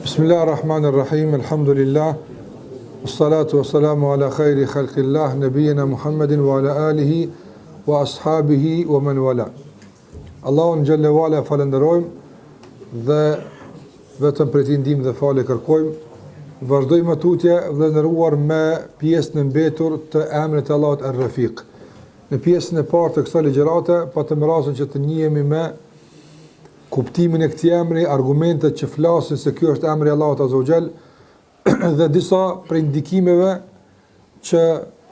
Bismillahirrahmanirrahim, alhamdulillah, salatu wassalamu ala khairi khalqillah, nabiyina Muhammedin wa ala alihi wa ashabihi wa man wala. Allahun xhalla wala falenderojmë dhe vetëm për t'i ndihmë dhe falë kërkojmë. Vazhdojmë tutje vëllezëruar me pjesën e mbetur të emrit të Allahut Ar-Rafiq. Në pjesën e parë të kësaj ligjërate patëm rastin që të njihemi me kuptimin e këtij emri, argumentet që flasin se ky është emri i Allahut Azza wa Jall dhe disa prej ndikimeve që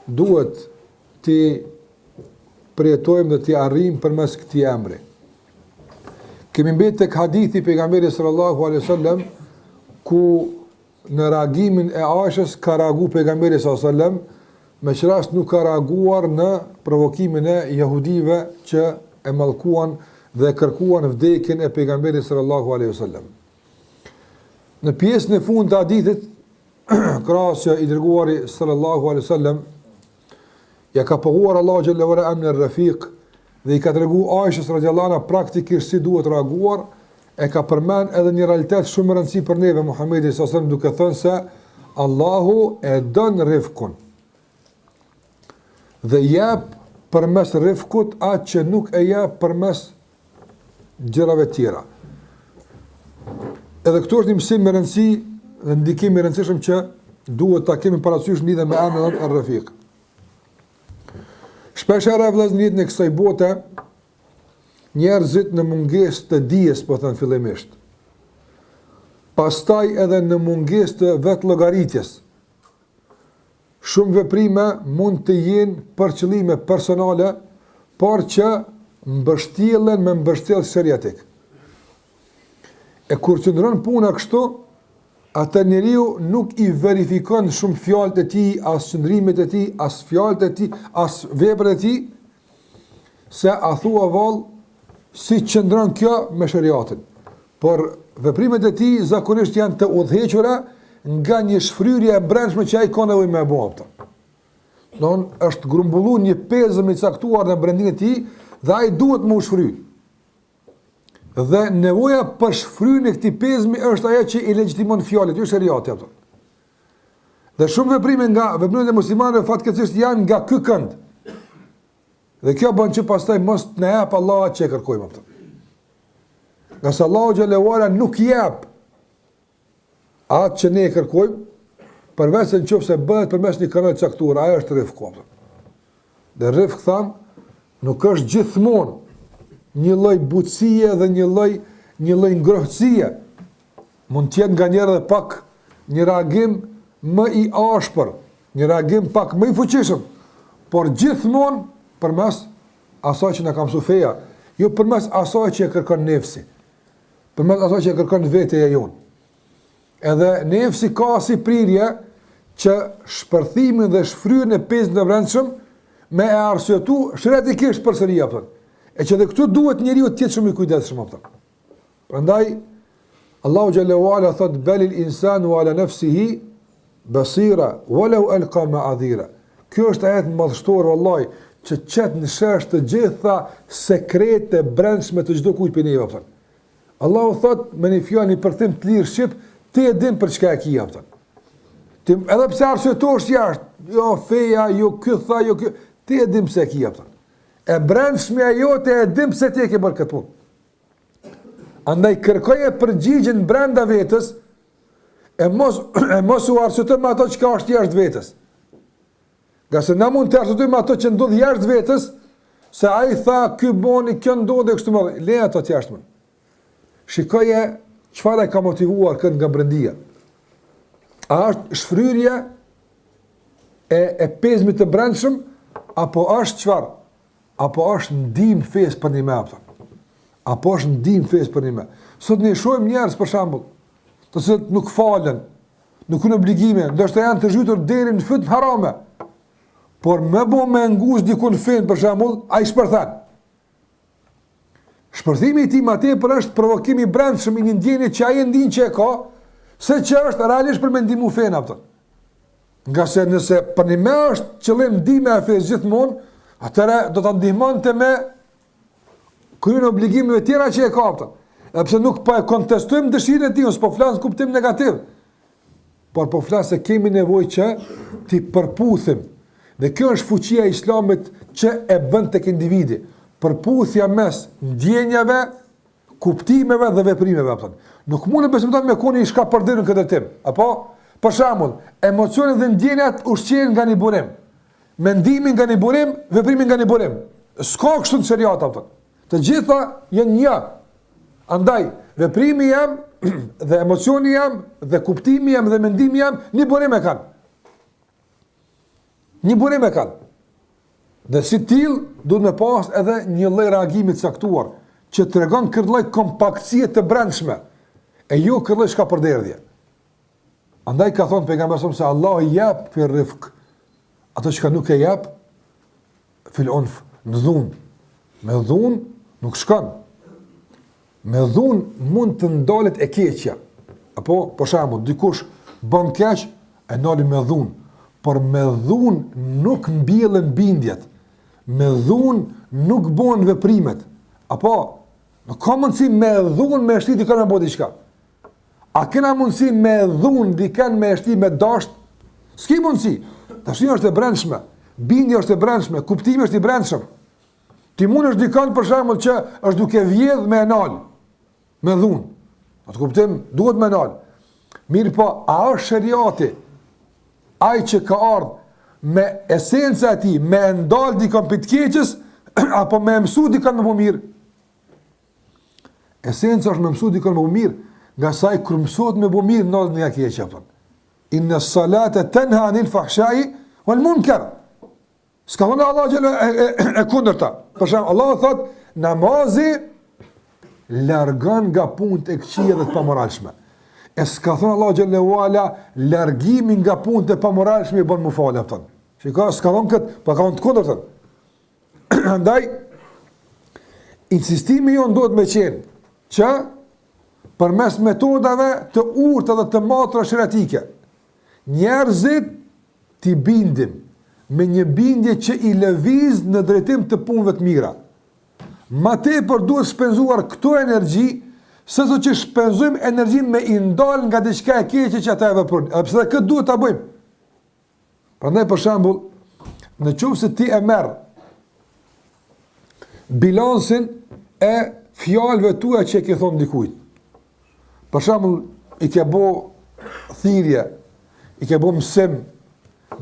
duhet t'i përjetojmë dhe t'i arrijmë përmes këtij emri. Kemi mbetë tek hadithi pejgamberit sallallahu alaihi wasallam ku në reagimin e Aishës ka reaguar pejgamberi sallallahu alaihi wasallam, me që rast nuk ka reaguar në provokimin e jehudive që e mallkuan dhe kërkuan vdekjen e pejgamberit sallallahu alaihi wasallam. Në pjesën e fundit të hadithit, krahasja i dërguari sallallahu alaihi wasallam ja ka pohuar Allahu xhalla wala amn ar-rafiq dhe i ka treguar Aishës radhiyallahu anha praktikisht si duhet reaguar, e ka përmend edhe një realitet shumë rëndësishëm për neve Muhamedi sallallahu alaihi wasallam, duke thënë se Allahu e don rifkun dhe jep përmes rifkut atë që nuk e jep përmes gjërave tjera. Edhe këtu është një mësim me rëndësi dhe ndikim i rëndësishëm që duhet ta kemi parasysh lidhur me emrin Ar-Rafiq. Shpesh herë vëllezërit në kësaj bote njerëzit në mungesë të dijes, po thënë fillimisht, pastaj edhe në mungesë të vetë llogaritjes, shumë veprime mund të jenë për qëllime personale, por që mbështjellen me mbështjellë seriatik. E kur qëndron puna kështu, atë njeriu nuk i verifikon shumë fjalët e tij, as qëndrimet e tij, as fjalët e tij, as veprat e tij, se a thua vallë si qëndron kjo me shariatin. Por veprimet e tij zakonisht janë të udhëhequra nga një shfryrje e brendshme që ai ka nevojë me bëu. Don është grumbulluar një pezëm i caktuar në brendin e tij dhe ai duhet më shfry. Dhe nevoja për shfryrjen e këtij pezmi është ajo që i legjitimon fjalët, jo shariati ato. Dhe shumë veprime nga veprimet e muslimanëve fatkeqësisht janë nga ky kënd. Dhe kjo bën që pastaj mos na jap Allah atë që kërkojmë ato. Nga se Allahu xhallahu ala nuk jep atë që ne kërkojmë, përveç se nëse bëhet përmes një kanali caktuar, ajo është rifku. Dhe rifk tham nuk është gjithmonë një lloj butësie dhe një lloj ngrohtësie. Mund të jetë nganjëherë edhe pak një reagim më i ashpër, një reagim pak më i fuqishëm, por gjithmonë përmes asaj që na ka mësuar feja, jo përmes asaj që e kërkon nefsi, përmes asaj që e kërkon vetja jonë. Edhe nefsi ka si prirje që shpërthimin dhe shfryrjen e pezën e brendshëm me e arsyetu shëretikisht përsëri apo. E që dhe këtu duhet njeriu të jetë shumë i kujdesshëm apo. Prandaj Allahu xhallahu ala thot balil insanu ala nafsihi basira walau alqa ma'adhira. Kjo është ajet madhështor vallahi që çet në shesh të gjitha sekrete brendshme të çdo kujt për ne apo. Allahu thot me një fjalë në përthim të lirë shqip, ti e din për çka e ke apo. Ti edhe pse arsyetosh jashtë, jo feja, jo ky tha, jo ky, ti e din pse e ke apo. E brendshmja jote e din pse ti e ke bërë këtë punë. Andaj kërkoje përgjigjen brenda vetes, e mos u arsyeto me ato që është jashtë vetes. Gjasë na mund të arsyetojmë ato që ndodh jashtë vetes, se ai tha ky boni, kjo ndodhi kështu më. Le ato të jashtme. Shikoje çfarë ka motivuar këtë nga brendia. A është shfryrje e pezmit të brendshëm, apo është çfarë? Apo është ndihmë fesë për një me apo? Apo është ndihmë fesë për një me? Sot ne shohim njerëz për shembull, të cilët nuk falen, nuk kanë obligime, ndoshta janë të zhytur deri në fytyrë harame. Por më bë me nguz dikun fen për shembull, ai shpërthan. Shpërthimi i tij më tepër është provokimi i brendshëm i një ndjenje që ai ndin që e ka, se që është realisht për me ndihmu fen apo. Nga se nëse për një me është qëllim ndihme e fesë gjithmonë, atëra do ta ndihmonte me kryen obligimeve tjera që e kaptën. Dhe pse nuk po e kontestojmë dëshirën e tij, ose po flas në kuptim negativ. Por po flas se kemi nevojë që ti përputhim. Dhe kjo është fuqia e Islamit që e bën tek individi. Përputhja mes ndjenjave, kuptimeve dhe veprimeve, apo. Nuk mund të besimtar me koni shka përdorën në këtë tim. Apo, për shembull, emocionet dhe ndjenjat ushqehen nga një burim. Mendimi nga një burim, veprimi nga një burim. S'ka kështu në shariat, apo. Të gjitha janë një. Andaj, veprimi jam dhe emocioni jam dhe kuptimi jam dhe mendimi jam një burim e kanë. Një burim e kanë. Dhe si till duhet me pas edhe një lloj reagimi të caktuar që tregon këtë lloj kompaktësie të brendshme e jo këtë lloj shkapërderdhje. Andaj ka thonë pejgamberi se Allah i jep fi rifq ato që nuk e jep fil unf, në dhunë. Me dhunë nuk shkon. Me dhunë mund të ndalet e keqja. Apo, për shembull, dikush bën keq, e ndali me dhunë. Por me dhunë nuk mbjellen bindjet. Me dhunë nuk bën veprimet. Apo, nuk ka mundësi me dhunë me shti dikën me bo diqka. A kena mundësi me dhunë dikën me shti me dasht? S'ki mundësi. Dashnia është e brendshme. Bindja është e brendshme. Kuptimi është i brendshëm. Ti mund është dikën për shembull që është duke vjedh me enal. Me dhunë. Atë kuptim, duhet me enal. Mirë po, a është shariati ai që ka ardhur me esenca e tij, me ndal dikon për të keqës, apo me mësu dikon më mirë? Esenca është me mësu dikon më mirë, nga sa i kur mësohet me më mirë, ndal nga keqja. Inna salata tanha anil fahsha'i wal munkar. S'ka thonë Allah gjellë e kundërta. Për shembull, Allah thot, namazi largon nga punët e këqija dhe të pamoralshme. E s'ka thonë Allah gjellë u ala, largimi nga punët e pamoralshme i bën më falë, apëton. Shika, s'ka thonë këtë, pa ka thonë të kundërtën. Andaj, insistimi jo ndodh me qenë, që përmes metodave të urta dhe të matra shëratike, njerëzit t'i bindin me një bindje që i lëviz në drejtim të punëve të mira. Ma tepër duhet shpenzuar këto energji, sëso që shpenzojmë energji me i ndal nga diçka e keqe që ata e veprojnë. Edhe pse këtë duhet ta bëjmë. Prandaj për shembull, në qoftë se ti e merr bilancin e fjalëve tua që ke thonë dikujt. Për shembull, i ke bë thirrje, i ke bë mësim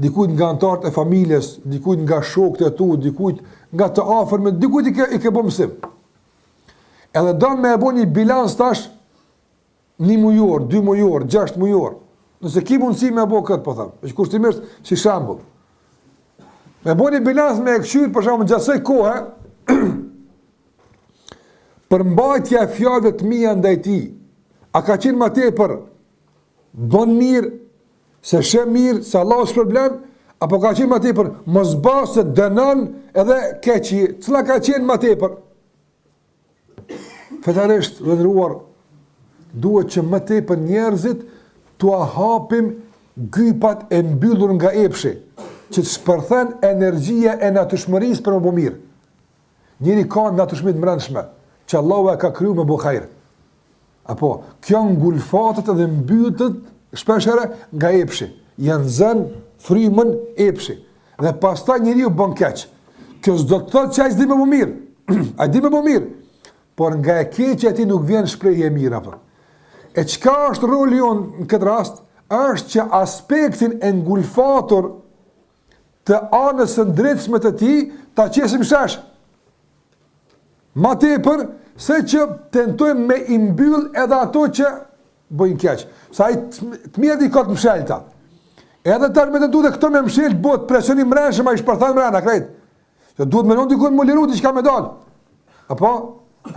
dikujt nga anëtarët e familjes, dikujt nga shokët e tu, dikujt nga të afërmit, dikujt i ke bë mësim. Edhe don me e bo një bilans tash 1 mujor, 2 mujor, 6 mujor. Nëse ki mundësi me e bo këtë, po thëmë, është kushtimisht si shambull. Me bo një bilans me e këshyrë, për shambull, gjasoj kohë, për mbajtja e fjallëve të mija ndaj ti, a ka qenë ma tepër bon mirë, se shem mirë, se Allah është problem, apo ka qenë ma tepër mos basë, se dënon edhe keqi, cila ka qenë ma tepër? Fetarisht, rëndëruar, duhet që më tepër njerëzit t'u hapim gypat e mbyllur nga epshi, që të shpërthen energjia e natyrshmërisë për më bo mirë. Njëri ka natyrshmëri të brendshme, që Allahu e ka kriju me bo hajër. Apo, kjo ngulfatet edhe mbyllët shpeshere nga epshi. Janë zënë frymën epshi. Dhe pastaj njeriu bën keq. Kjo s'do të thotë që ai s'di me bo mirë. Ai di me bo mirë. Por nga e keqja e tij nuk vjen shprehje e mirë apo. E çka është roli jonë në këtë rast? Është që aspektin e ngulfatur të anës së drejtshme të tij ta qesim shesh. Ma tepër se që tentojmë me i mbyll edhe ato që bëjnë keq. Sa ai të mirë i ka të mshelta. Edhe tash me të duhet këto me mshelt bëhet presionim mbrëmshëm ai shpërthan mbrana krejt. Se duhet më non dikon më liru diçka me dal. Apo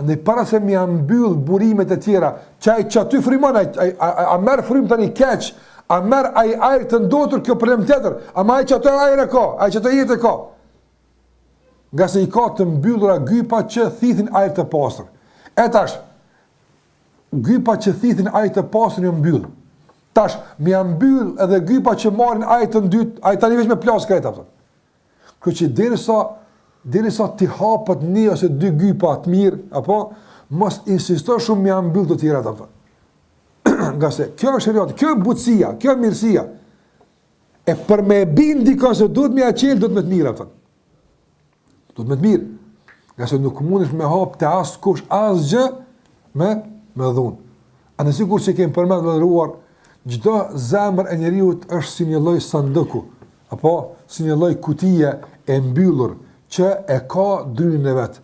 ne para se mi mbyll burimet e tjera, çaj çaty frymon a merr frym tani keq, a merr ai ajër të ndotur kjo problem tjetër, ama ai çato ajër e ka, ai çato jetë e ka. Nga se i ka të mbyllura gypa që thithin ajër të pastër. E tash gypa që thithin ajër të pastër janë mbyll. Tash mi mbyll edhe gypa që marrin ajër të dytë, ai tani vetëm me plas këta apo. Kjo që derisa ti hapët 1 ose 2 gypa të mirë, apo mos insisto shumë me ambyll të tjera ato. Nga se kjo është shariati, kjo është butësia, kjo është mirësia. E për me bindi ka se duhet me aqel, duhet me të mirë ato. Duhet me të mirë. Nga se nuk mundesh me hap të asë kush, asë gjë me dhunë. A në sikur që kemë përmet dhe dhëruar, gjdo zemër e njeriut është si një lloj sanduku, apo si një lloj kutije e mbyllur, që e ka dryën e vetë.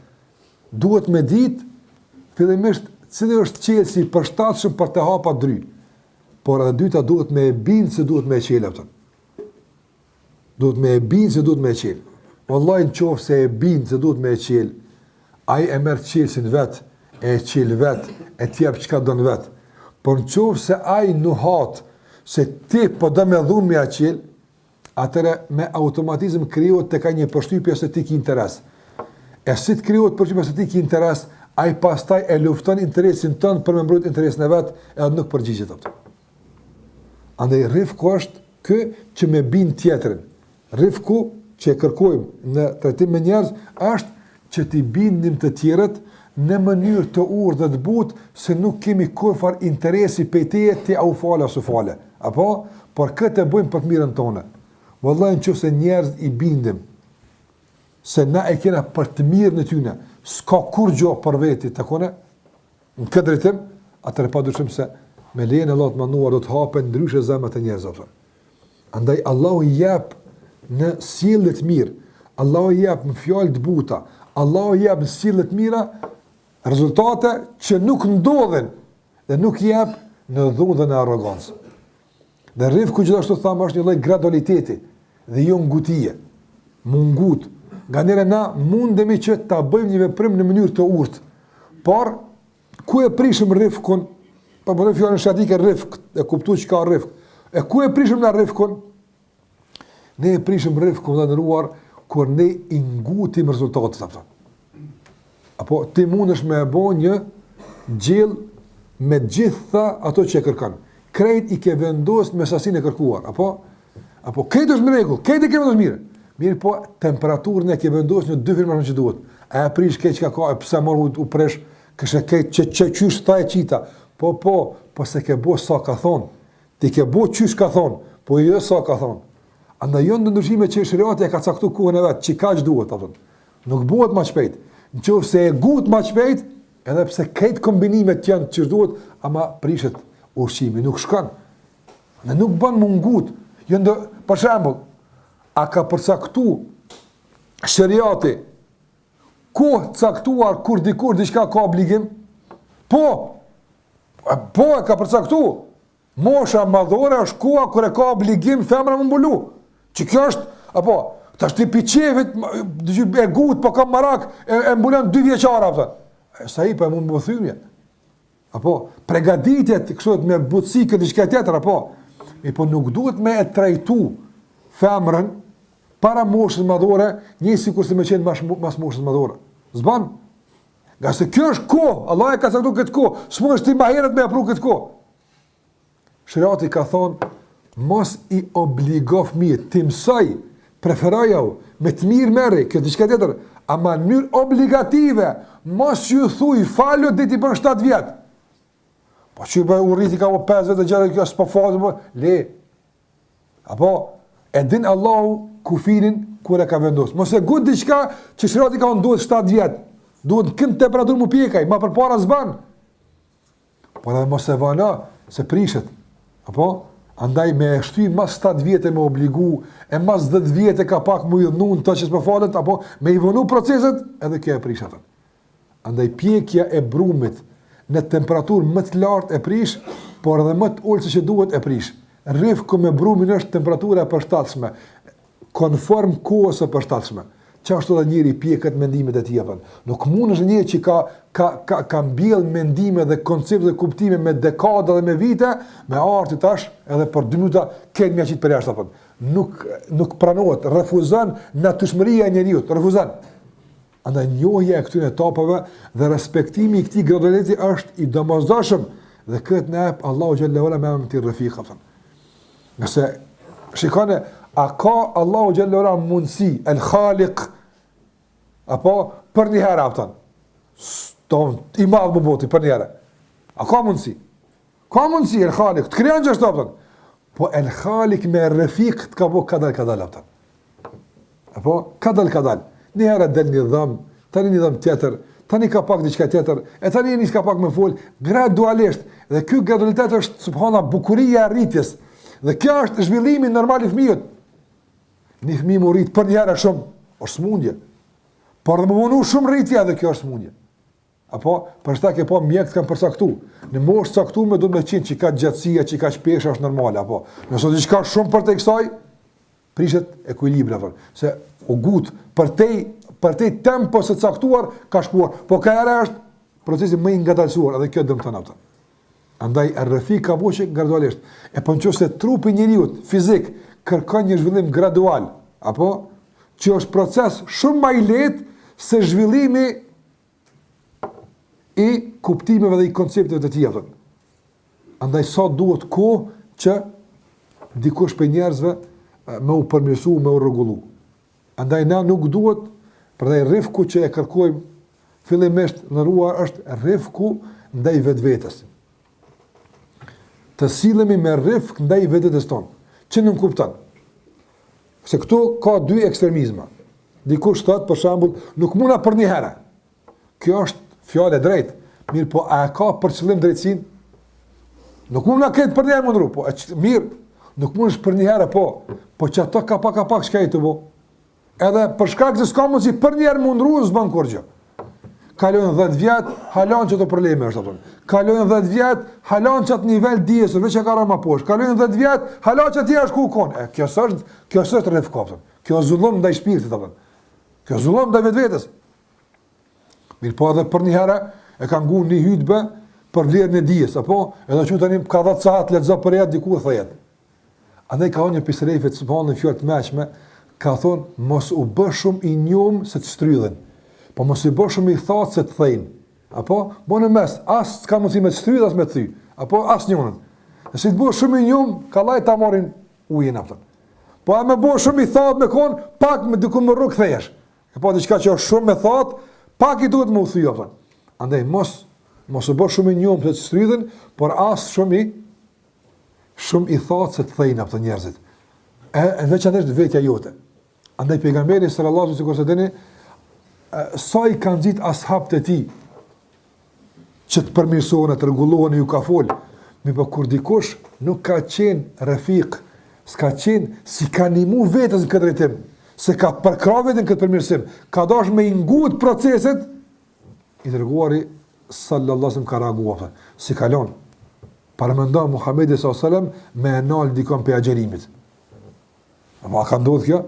Duhet me ditë, fillimisht, cili është qelsi përshtatshëm për të hapa dryë. Por edhe dyta duhet me e bindë se duhet me e qelë. Duhet me e bindë se duhet me e qelë. Wallahi në qofë se e bindë se duhet me e qelë, ai e merë qelsin vetë, e qelë vetë, e tjep që ka dënë vetë. Por në qofë se ai nuhat se ti po do me dhunë me a qelë, atëre me automatizm krijohet të ka një përshtypje se ti ki interes. E si të krijohet përshtypje se ti ki interes, ai pastaj e lufton interesin tënd për me mbrojt interesin e vet, edhe nuk përgjigjet atë. Andaj rifku është ky që me bind tjetrin. Rifku që e kërkojmë në trajtim me njerëz është që t'i bindim të tjerët në mënyrë të urtë dhe të butë, se nuk kemi kurfar interesi pejteje ti au fale asu fale. Apo? Por këtë e bëjmë për të mirën tonë. Vëllaj në që se njerëz i bindim, se na e kena për të mirë në tyne, s'ka kur gjo për veti të kone, në këtë drejtim, atëre pa dushim se me lejën e Allahut manduar do të hapen ndryshe zemrat e njerëzve. Andaj Allahu jep në sjellje të mirë, Allahu jep në fjalë të buta, Allahu jep në sjellje të mira rezultate që nuk ndodhen dhe nuk jep në dhunë dhe në arrogancë. Dhe rifku gjithashtu thamë është një lloj gradualiteti dhe jo ngutije, mungut. Nga njëre na mundemi që ta bëjmë një veprim në mënyrë të urtë, por ku e prishëm rifkun, pa përdo fjallën shatike rifk, e kuptu që ka rifk, e ku e prishëm në rifkun? Ne e prishëm rifkun dhe nëruar, kur ne i ngutim rezultatët. Apo ti mundesh me e bo një gjell me gjitha ato që e kërkan. Krejt i ke vendosur me sasinë e kërkuar, apo krejt është mregull, krejt e ke vendosur mirë. Mirë po, temperaturën e ke vendosur në 2 firma që duhet. A e prish keq ka, e pse mor u presh, këshe keq që qysh tha e qita. Po se ke bo sa ka thonë. Ti ke bo qysh ka thonë, po jo sa ka thonë. Andaj jo në ndryshime që shariati e ka caktu kohën e vetë, që ka që duhet, nuk buhet ma shpejt. Në qoftë se e gut ma shpejt, edhe pse krejt kombinimet janë që duhet, ama prishet ushqimi, nuk shkan. Dhe nuk ban mungut. Për shembull, a ka përcaktu shariati kohë caktuar kur dikur diçka ka obligim? Po e ka përcaktu. Mosha madhore është koha kur e ka obligim femra më mbulu. Që kjo është, ta shti piqevit, e gut, po ka marak, e mbulon 2 vjeqara, sa i pa e mund më thymje. Pregaditjet, kësot me butësi këtë diçka tjetër, po nuk duhet me e trajtu femrën para moshës madhore, një si kur se me qenë mas moshës madhore. Zban? Nga se kjo është kohë, Allah e ka caktuar këtë kohë, s'mund është ti ma herët me apru këtë kohë. Shariati ka thonë, mos i obligo fëmijët, ti mësoj, preferoj au, me të mirë merri, kjo diçka tjetër, ama në mënyrë obligative, mos ju thuj falu dhe ti bën 7 vjetë. Po që u rriti ka po 5 vjetë, gjallë kjo s'po fazë, le. E din Allahu kufinin kur e ka vendosur. Mos e gut diçka që shariati ka ndodhur 7 vjet. Duhet kënd temperaturë më pjekaj, ma përpara s'ban. Po edhe mos e vana se prishet. Andaj me shty mas 7 vjetë me obligu, e mas 10 vjetë ka pak më idhnun të që s'po falet, me i vënu proceset, edhe kjo e prishet. Andaj pjekja e brumit në temperaturë më të lartë e prish, por edhe më të ulë se që duhet e prish. Rifku me brumin është temperatura e përshtatshme, konform kohës e përshtatshme. Qashtu dhe njëri pjekët mendimet e tjepën. Nuk mund është njëri që ka mbjell mendime dhe koncept dhe kuptime me dekada dhe me vite, me arti tash, edhe për 2 minuta, këtë mja qitë për jashtë. Nuk pranohet, refuzan natyrshmëria e njeriut, refuzan. Andaj njohja e këtyre etapave dhe respektimi i këtij gradualiteti është i domosdoshëm dhe këtë në ep Allahu xhallahu ala me amti rafiqa. Nëse shikone, a ka Allahu xhallahu ala mundësi el khaliq apo për një herë apëtan i madh më boti për njëre. A ka mundësi? Ka mundësi, El Khalik, të krijan që është apëtën. Po El Khalik me Refik të ka bo kadal apëtën. Apo, kadal. Një herë del një dhëm, tani një dhëm tjetër, tani ka pak diçka tjetër, e tani një ka pak me fol, gradualisht. Dhe ky gradualitet është subhana bukuria e rritjes. Dhe kjo është zhvillimi normal i fëmijët. Një fëmijë më rrit për një herë shumë, është smundje. Por dhe më vonu shumë rritja dhe kjo është smundje. Apo, për shkak e po mjekët kanë përcaktu. Në moshë caktuar do të më qenë që ka gjatësia, që ka shpesha është normale, apo. Nëse diçka shumë për te kësaj, prishet ekuilibri apo. Se u gut për te tempo së caktuar ka shkuar, po ka era është procesi më i ngadalësuar, edhe kjo dëmton atë. Andaj Refik ka bëu gradualisht. E po nëse trupi i njeriu fizik kërkon një zhvillim gradual, apo që është proces shumë më i lehtë se zhvillimi i kuptimeve dhe i koncepteve të tjera. Andaj sa duhet kohë që dikush për njerëzve me u përmirësu, me u rregullu. Andaj na nuk duhet, përdej rifku që e kërkojmë fillimisht në ruar është rifku ndaj vetvetes. Të sillemi me rifk ndaj vetvetes tonë. Që nuk kupton. Se këtu ka dy ekstremizma. Dikush thotë për shembull, nuk munda për një herë. Kjo është fjalë e drejtë. Mirë, po a ka për qëllim drejtësinë? Nuk mund na ketë për një herë mundru, po mirë, nuk mundesh për një herë, po që ato ka pak çka i të bo. Edhe për shkak se s'ka mundsi për një herë mundru, s'ban kurrë. Kalojnë 10 vjet, halon çdo probleme është apo. Kalojnë 10 vjet, halon çat nivel dijes, veç e ka rama poshtë. Kalojnë 10 vjet, halon çat ti është ku kon. Kjo është rrefkop. Kjo zullum ndaj shpirtit apo. Kjo zullum ndaj vetvetes. Mirë, po edhe për një herë e ka ngu një hutbë për vlerën e dijes, apo edhe që tani ka 10 saat lexo për jetë diku thojet. Andaj ka një pisrefet subhanallahu fjalë të mëshme, ka thonë mos u bë shumë i njum se të shtrydhen. Po mos i bë shumë i thatë se të thëjnë. Apo bo në mes, as s'ka mundësi me të shtrydh as me të thy. Apo as njënën. Nëse të bësh shumë i njum, kallaj ta marrin ujin aftën. Po a më bësh shumë i thatë me kon, pak me diku më rrug kthehesh. Apo diçka që është shumë me thatë, pak i duhet më u thy aftën. Andaj mos u bë shumë i njum se të shtrydhen, por as shumë i thatë se të thëjnë aftën njerëzit. E veçanërisht vetja jote. Andaj pejgamberi sallallahu alaihi wasallam sikur se dini sa i kanë gjithë ashab të ti që të përmirësohen, të rregullohen, ju ka fol. Mi për kur dikush nuk ka qenë Refik, s'ka qenë si ka nimu vetës në këtë drejtim, se ka përkra vetën këtë përmirësim, ka dash me ingut proceset, i dërguari sallallahu alaihi wasallam ka reaguar. Si kalon, paramendon Muhamedi sallallahu alaihi wasallam me anal dikon për agjerimit. Apo ka ndodhur kjo?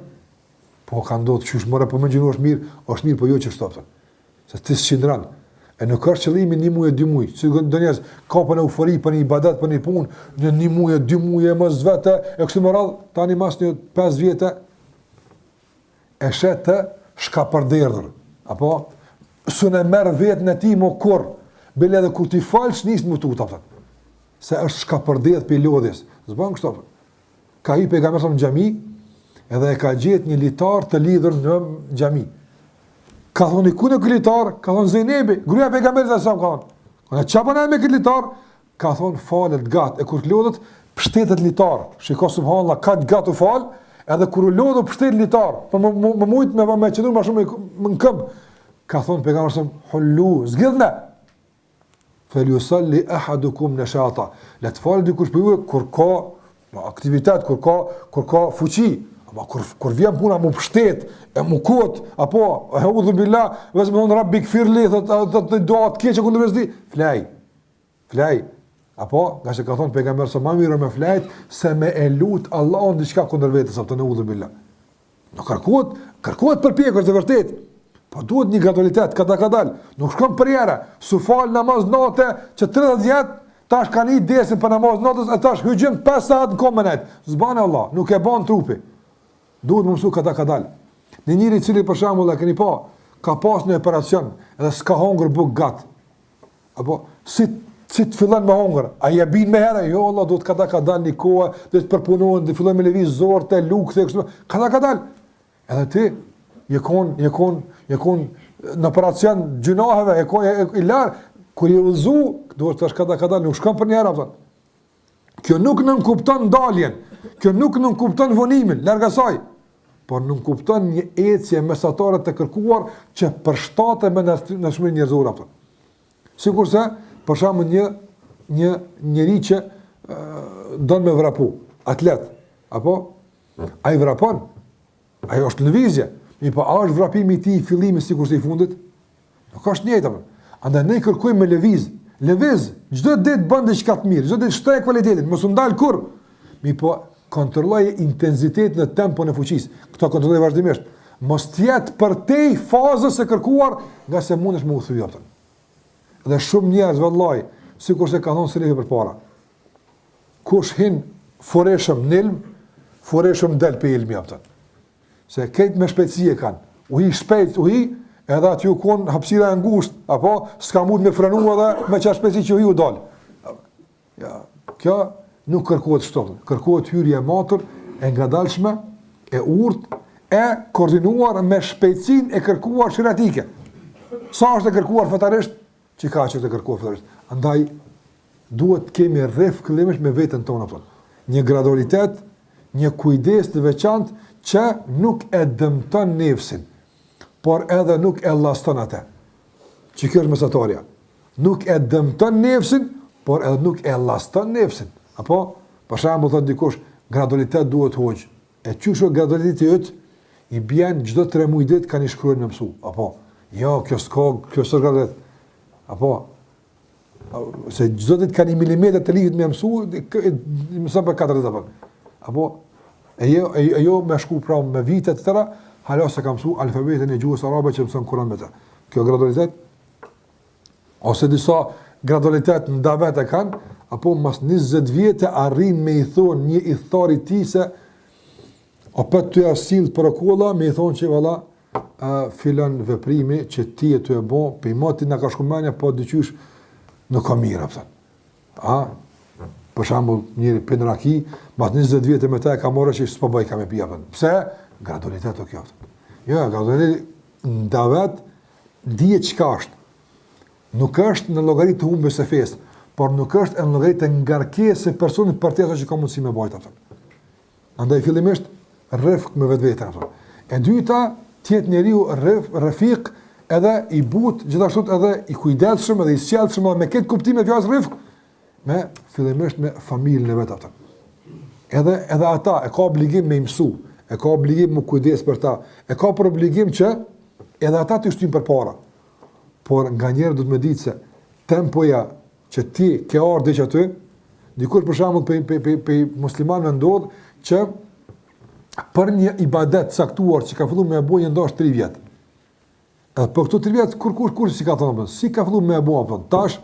Po ka ndodhur çysh more po më gjinu është mirë po jo që stopta. Se ti s'qindran. E nuk është qëllimi 1 muaj, 2 muaj. Si do njerëz kapën eufori për një ibadet, për një punë, në 1 muaj, 2 muaj mos vetë, e kështu me radh, tani mas një 5 vjetë e shetë shka përderdhur. Apo s'u ne merr vetën e tij më kurr. Bile edhe kur ti falsh nis më tut apo. Se është shka përderdh për lodhjes. S'bën kështu. Ka i pejgamberi në xhami, edhe e ka gjetë një litar të lidhur në xhami. Ka thonë ku në litar, ka thonë Zenebi, gruaja e pejgamberit sa ka thonë. Ka çapën me këtë litar, ka thonë falet gat, e kur lodhet pshtetet litar. Shikoj subhanallahu, ka gat u fal, edhe kur u lodhu pshtet litar, po më mujt me çdo më shumë në këmbë. Ka thonë pejgamberi hullu, zgjidhna. Falyusalli ahadukum nashata. La tfal dikush për ju kur ka aktivitet, kur ka fuqi. Kur vjen puna më pështet, e më kot, apo, e udhu billah, vëzë më thonë, rabbi këfirli, të doat keqe këndër vëzdi, flaj, apo, nga që ka thonë pejgamber së ma mirë me flajt, se me e lut Allah në diqka këndër vetës, apë të në udhu billah. Nuk kërkohet për pjekër të vërtet, po duhet një gradualitet, kadal, nuk shkon për jera, su falë namaz nate, që 30 vjetë, tash ka një desin për namaz natës, e tash hygjim 5 saat në komenet, zbane Allah, nuk e ban trupi. Duhet më mësu kadal. Në njëri cili për shembull e keni pa, ka pas në operacion, edhe s'ka hongër buk gat. Apo si të fillon me hongër, a i bin me herë, jo Allah, duhet kadal një kohë, dhe të përpunohen, dhe fillon me lëviz zorë, të lukë, kështu, kadal. Edhe ti, je kon në operacion gjunaheve, i larë, kur i udhëzu, duhet të është kada, nuk shkon për njëra, pëtën. Kjo nuk nënkupton ndaljen, kjo nuk nënkupton vonimin, larg asaj, por nënkupton një ecje mesatare të kërkuar që përshtatet me nashmërinë njerëzore, pëtën. Sikurse, për shembull një njeri që don me vrapu, atlet, apo ai vrapon, ai është lëvizje, po a është vrapimi i tij i fillimit sikurse i fundit? Nuk është njëjtë apo. Andaj ne kërkojmë me lëviz, çdo ditë bën diçka të mirë, çdo ditë shtoj cilëtetin, mos u ndal kurr. Po kontrolloj intensitetin dhe tempon e fuqisë. Kto kontrolloj vazhdimisht. Mos të jetë përtej fazës së kërkuar, nga se mundesh me u thyej atë. Dhe shumë njerëz vallai, sikurse ka thonë Selefi përpara. Kush hin foreshëm nilm, foreshëm del pe ilmi atë. Se këtë me shpejtësi e kanë. Uhi shpejt, edhe aty u kon hapësira e ngushtë, apo s'ka mund me frenu edhe me çfarë shpejtësi që u dal. Ja, kjo nuk kërkohet shtopën. Kërkohet hyrje e matur, e ngadalshme, e urtë, e koordinuar me shpejtësinë e kërkuar shëratike. Sa është e kërkuar fetarisht, që ka që të kërkuar fetarisht. Andaj duhet të kemi rreth qëllimesh me veten tonë apo. Një gradualitet, një kujdes të veçantë që nuk e dëmton nefsin, por edhe nuk e llaston atë. Që kjo është mesatarja. Nuk e dëmton nefsin, por edhe nuk e llaston nefsin. Apo, për shembull thot dikush, gradualitet duhet hoq. E çuço gradualiteti yt i bën çdo 3 muaj ditë kanë shkruar me mësu. Apo, jo, kjo s'ka gradualitet. Apo, se çdo ditë kanë milimetra të lidhur me mësu, mëson për 4 ditë apo. Apo jo me shku pra me vite të tëra, hala se kam mësu alfabetin e gjuhës arabe që mëson Kur'an me të. Kjo gradualitet? Ose disa gradualitet në davet e kanë, apo mas 20 vjetë arrin me i thonë një i thari ti se o për të jasil për okolla, me i thonë që vala filan veprimi që ti e të e bo, pe i mati në ka shkumenja, po dyqysh nuk ka mira, pëtën. Për shambull, njëri për raki, mas 20 vjetë me ta e ka morë që s'po bëj ka me pija, pëtën. Pse? Gradualitet o kjo, pëtën. Jo, gradualitet në davet, dhije qka është. Nuk është në logaritë të humbës e fesë, por nuk është në logaritë të ngarkesë e personit për tjesa që ka mundësi me bajta, pëtën. Andaj fillimisht, rrëfk me vetë vetën, pëtën. E dyta, tjetë njeriu rrëfik edhe i but, gjithashtu edhe i kujdesshëm edhe i sjellshëm me këtë kuptim e fjalës rrëfik, me fillimisht me familjen e vet atë. Edhe ata e ka obligim me mësu, e ka obligim me kujdes për ta, e ka për obligim që edhe ata të shtyjnë përpara. Por nganjëherë duhet me ditë se tempoja që ti ke ardhur deri aty, dikush për shembull pe muslimanëve ndodh që për një ibadet saktuar që ka filluar me e bojë ndoshta 3 vjet. Edhe për këto 3 vjet kur si ka thonë, si ka filluar me e bojë, tash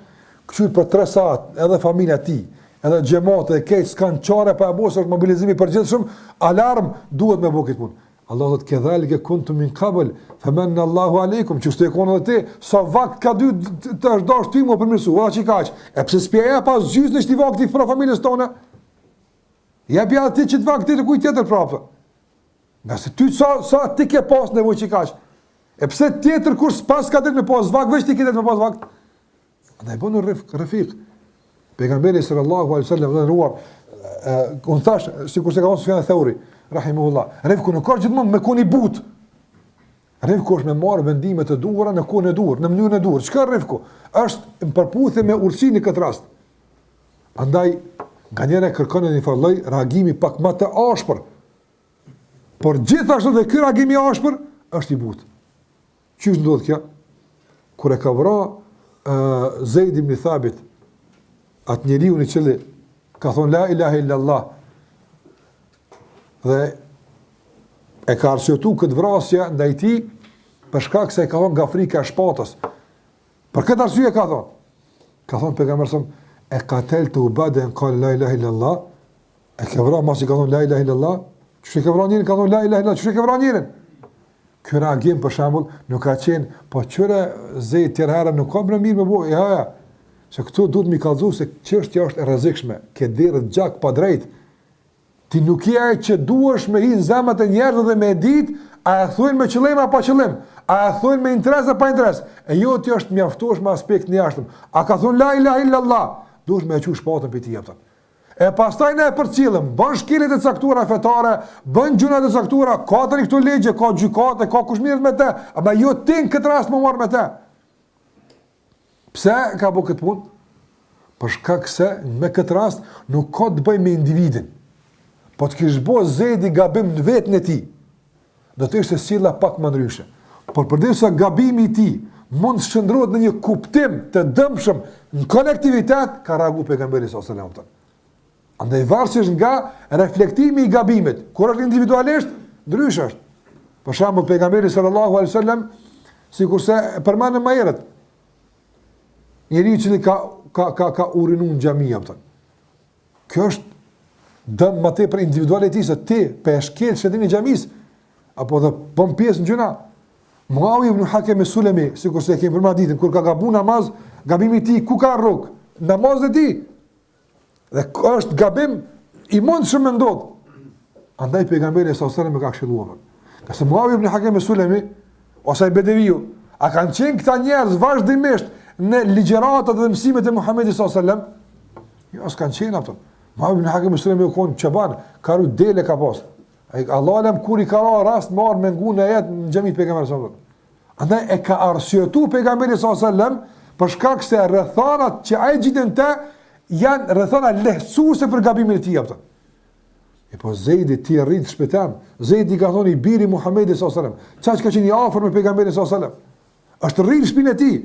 kështu për 3 saat, edhe familja e tij, edhe xhamati e keq s'kan çare pa e bojë, është mobilizimi përgjithshëm, alarm duhet me bojë këtë punë. Allah thotë kedhalike kuntum min qabl famanna Allahu aleikum, që s'të konë edhe ti, sa vakt ka dy të është dash ty më përmirësu, ora çi kaq. E pse s'pjeja pas gjysmë në shti vakti për familjes tonë? Ja bja ti që të vakti të kujt tjetër prapë. Nga se ty sa ti ke pas nevojë çi kaq. E pse tjetër kur s'pas ka drejt me pas vakt, veç ti ke drejt me pas vakt. Andaj bënu rrefik. Pejgamberi sallallahu alaihi wasallam dhe ruar, unë thash, sikur se ka thonë Sufjan Thauri, rahimahullah, rrefku nuk ka gjithmonë me koni but. Rrefku është me marrë vendime të duhura në kohën e duhur, në mënyrën e duhur. Çka rrefku? Është në përputhje me urësinë në këtë rast. Andaj nganjëherë kërkon një lloj reagimi pak më të ashpër. Por gjithashtu dhe ky reagim i ashpër është i butë. Çish ndodh kjo? Kur e ka vrarë Zeid ibn Thabit, atë njeriu i cili ka thonë la ilaha illallah dhe e ka arsyetuar këtë vrasje ndaj tij për shkak se e ka thonë nga frika e shpatës. Për këtë arsye ka thonë. Ka thonë pejgamberi e qateltu baden qal la ilaha illallah, e ka vrarë mos i ka thonë la ilaha illallah, çu e ka vrarë njërin ka thonë la ilaha illallah, çu e ka vrarë njërin. Ky reagim për shembull nuk ka qenë, po çure Zeid tërë herë nuk ka bërë mirë me bojë. Ja. Se këtu duhet mi kallëzu se çështja është e rrezikshme, ke derë gjak pa drejt. Ti nuk je ai që duhesh me hin zemrat e njerëzve dhe me ditë A e thujnë me qëllim apo pa qëllim? A e thujnë me interes apo pa interes? E jo ti është mjaftuar me aspektin e jashtëm. A ka thonë la ilaha illallah? Duhet me e qush shpatën për ti jepëtën. E pastaj ne e përcjellëm, bën shkelit e caktuara fetare, bën gjuna të caktuara, ka të këto ligje, ka gjykate, ka kush mirët me te, ama jo ti në këtë rast më marrë me te. Pse ka bu këtë punë? Për shkak se me këtë rast nuk ka të bëj me individin. Po të kish bo zedi gabim në vetën e ti, do të ishte silla pak më ndryshe. Por përderisa gabimi i ti mund të shndrohet në një kuptim të dëmshëm në kolektivitet, ka reaguar pejgamberi sallallahu alajhi wasallam. Andaj varësisht nga reflektimi i gabimit, kur është individualisht, ndryshe është. Për shembull pejgamberi sallallahu alajhi wasallam, sikurse përmendëm më herët, njeriu i cili ka urinuar në xhami apo. Kjo është dëm më tepër individual i tij se ti pe shkel shëtimin e xhamis apo do bën pjesë në gjuna. Muawiya ibn Hakim al-Sulami, sikurse kemi përmendur ditën kur ka gabuar namaz, gabimi i tij ku ka rrok, namazet e tij. Dhe është gabim i mundshëm me ndodh. Andaj pejgamberi sallallahu alajhi wasallam e ka këshilluar. Ka se Muawiya ibn Hakim al-Sulami ose Bedeviu, a kanë qenë këta njerëz vazhdimisht në ligjëratat dhe mësimet e Muhamedit sallallahu alajhi wasallam? Jo, s'kan qenë ato. Muawiya ibn Hakim al-Sulami u kon çaban, ka ru dele ka pas. Ai Allahu alem kur i ka rast marr me ngunë ajet në xhamit pejgamberit sallallahu alajhi wasallam. Andaj e ka arsyetu pejgamberi sallallahu alajhi wasallam për shkak se rrethanat që ai gjiten te janë rrethana lehtësuese për gabimin e tij apo. E po Zeidi ti rrit shpejtam. Zeidi ka thonë i biri Muhamedit sallallahu alajhi wasallam. Çfarë ka qenë i afër me pejgamberin sallallahu alajhi wasallam? Është rrit në shpinën e tij.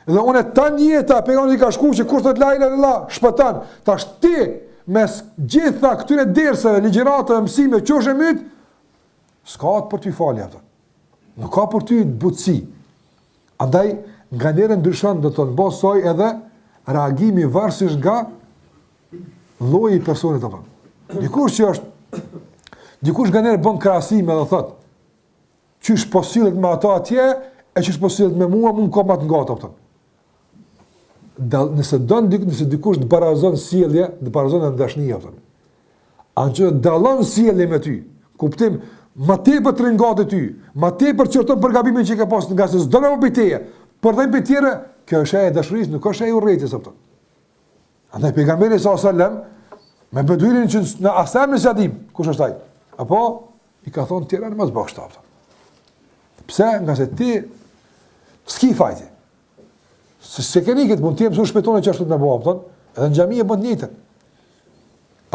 Dhe unë tan jeta pejgamberi ka shkuar që kur thot la ilaha illallah, shpëton. Tash ti mes gjitha këtyre dersave, ligjëratave, mësime, çoshe myt, s'ka për ty falje ato. Nuk ka për ty butësi. Andaj nga njëra ndryshon do të mbosoj edhe reagimi varësisht nga lloji i personit apo. Dikush nga njerë bën krahasime dhe thot, qysh po sillet me ata atje e qysh po sillet me mua, mund ka më të ngata apo. Nëse dikush të barazon sjellje, të barazon dashni apo. Ançë dallon sjellje me ty. Kuptim, më tepër të ringatë ty, më tepër çorton për gabimin që ke pas nga se s'do më bëteje. Por dhe për tjere, kjo është e dashurisë, nuk është e urrëties apo. Andaj pejgamberi sallallahu alajhi wasallam me beduinin që në asam në Sadim, kush është ai? Apo i ka thonë tjera në mos bësh apo. Pse? Nga se ti s'ki fajti. Se keni këtë mund të jem shumë shpejtonë që ashtu të më bëha, apo, edhe në xhami e bën të njëjtën.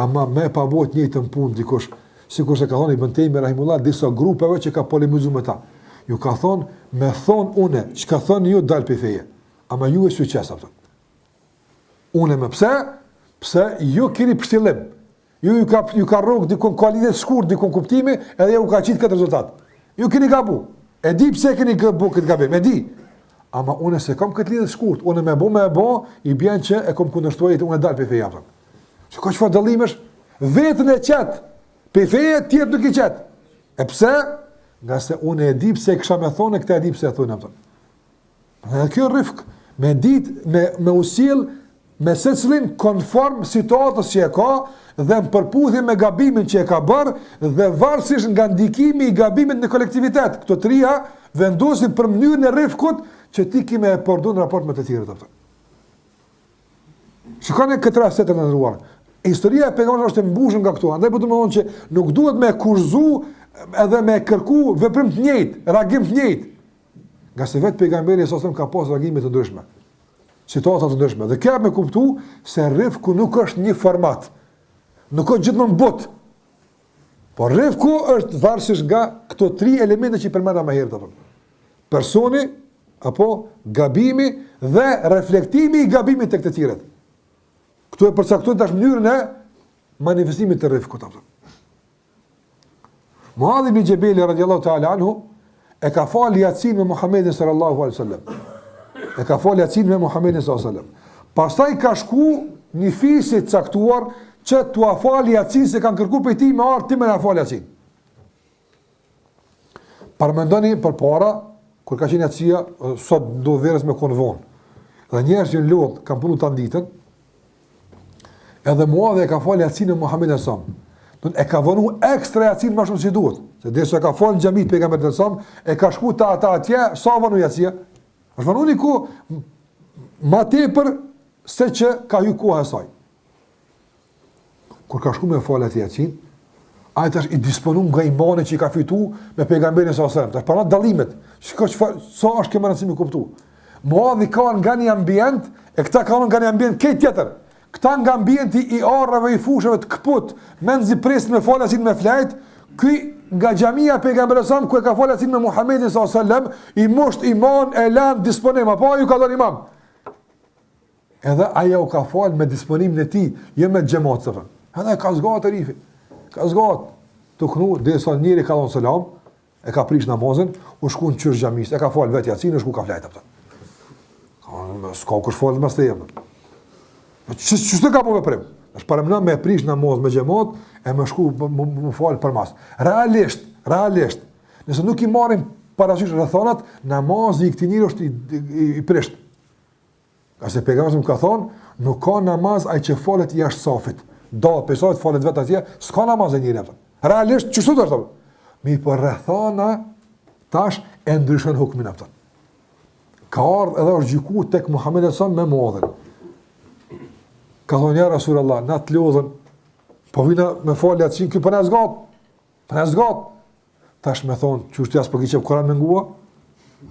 Ama me pa bëu të njëjtën punë dikush, sikurse ka thonë Ibn Taymi rahimullah disa grupeve që ka polemizuar me ta. Ju ka thonë, me thonë une, që ka thonë ju dalë për feje, ama ju e suqes, apo. Une me pse? Pse ju keni përshtillim. Ju ka rrugë dikon kualitet shkurt, dikon kuptimi, edhe ju ka qitë këtë rezultat. Ju keni gabu. E di pse keni gabu këtë gabim, e di. Ama une se kam këtë lidhë shkurt, une me bo, i bjen që e kom kundërshtuajit, une dalë për feje, apo. Që ka që fa dalimesh, vetën e qetë, për feje tjetë nuk i qetë. E pse? Nga se unë e di pse kësha me thonë, e këta e di pse e thonë. Dhe kjo rifk, me dit, me usil, me secilin konform situatës që e ka, dhe më përputhje me gabimin që e ka bërë, dhe varësisht nga ndikimi i gabimit në kolektivitet. Këto trija vendosin për mënyrën e rifkut, që ti kime e përdu në raport me të tjere. Shikoni këtë rast të ndëruar. Historia e pejgamberit është e mbushur nga këtu. Andaj po të më thonë që nuk duhet me kurzu edhe me kërku veprim të njëjtë, reagim të njëjtë. Nga se vetë pejgamberi sa ka pas reagime të ndryshme. Situata të ndryshme. Dhe kjo me kuptu se rifku nuk është një format. Nuk është gjithmonë but. Por rifku është varësisht nga këto tri elemente që i përmenda më herët apo. Personi apo gabimi dhe reflektimi i gabimit tek të tjerët. Këtu e përcaktojnë tash mënyrën e manifestimit të rifkut apo. Muadh ibn Jabal radhiyallahu ta'ala anhu e ka fal Yasin me Muhamedit sallallahu alaihi wasallam. E ka fal Yasin me Muhamedit sallallahu alaihi wasallam. Pastaj ka shku një fisë të caktuar që t'u fal Yasin se kanë kërkuar prej tij me ardh ti me na fal Yasin. Parmendoni përpara kur ka qenë Yasia sot do verës me konvon. Dhe njerëz që lodh kanë punuar ta ditën. Edhe Muadh e ka fal Yasin me Muhamedit sallallahu alaihi wasallam. E ka vënu ekstra Yasin më shumë si duhet. Se desha ka falë në xhamit pejgamberit e sam, e ka shku ta ata atje, sa vënu Yasia? Është vënu një ku ma tepër se që ka hy koha e saj. Kur ka shku me falë atë Yasin, ai tash i disponum nga imani që i ka fitu me pejgamberin sallallahu alajhi wasallam. Tash para dallimet, sa është kemë rëndësi me kuptu. Muadhi ka nga një ambient, e këta kanë nga një ambient këtë tjetër. Këta nga ambienti i arrave, i fushëve të këput, menzi presin me falë Yasin me flajt, ky nga xhamia pejgamberit sa ku e ka falë Yasin me Muhamedit sallallahu alajhi wasallam, i mosht iman e lan disponim, apo ju ka dhënë imam. Edhe ajo u ka falë me disponimin e tij, jo me xhamat safan. Edhe ka zgatë rifi. Ka zgatë të knu, derisa njëri ka dhënë selam, e ka prish namazin, u shku në qysh xhamis, e ka falë vetë Yasin, u shku ka flajt atë. S'ka kush falë më së jemi. Ç'është ka po veprim? Është para më me prish namaz me xhamat e më shku më fal për mas. Realisht, nëse nuk i marrim parasysh rrethonat, namazi i këtij njeriu është i prisht. Qase pejgamberi më ka thonë, nuk ka namaz ai që falet jashtë safit. Do pesojt falet vetë atje, s'ka namaz e njëri atë. Realisht ç'është do të thotë? Mi po rrethona tash e ndryshon hukmin atë. Ka ardhur edhe është gjykuar tek Muhamedi sa me modën. Ka thonë, ja Rasulullah, na të lodhën, po vina me falë Yasin, kjo për në zgatë. Tash me thonë, që është t'ja s'po kiqe për Koran me ngua,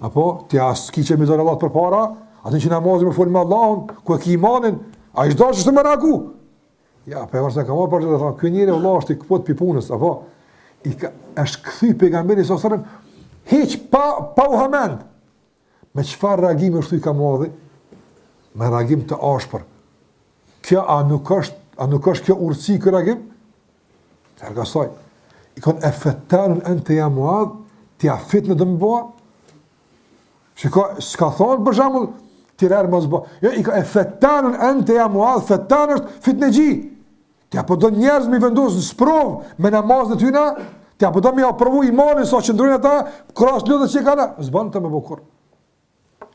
apo, t'ja s'kiqe mi dole Allah për para, atin që namazin me folë me Allahun, ku e ki imanin, a ishtë do që të më raku. Ja, për e mërës në kamar për që të thonë, kjo njëri Allah është i këpot për punës, apo, është këthy pejgamberi s.a.s. Heq pa u hamend. Me qëfar reagimi është i ka modhi? Me reagim të ashpër. Kjo, a nuk është kjo urësi kjo reagim? Tërga saj. I konë e fetanën ente ja Muadh, t'ja fitnë dhe më bëha. Shiko, s'ka thonë për shambull, t'irerë më zbo. Jo, i ka e fetanën ente ja Muadh, fetanë është fitnë e gji. T'ja po do njerëz me i vendosë në sprovë me namazën e tyna, t'ja po do me aprovu imanin sa qëndrujnë ata, krasë ljodhët që i ka na, zbanë të me bukur.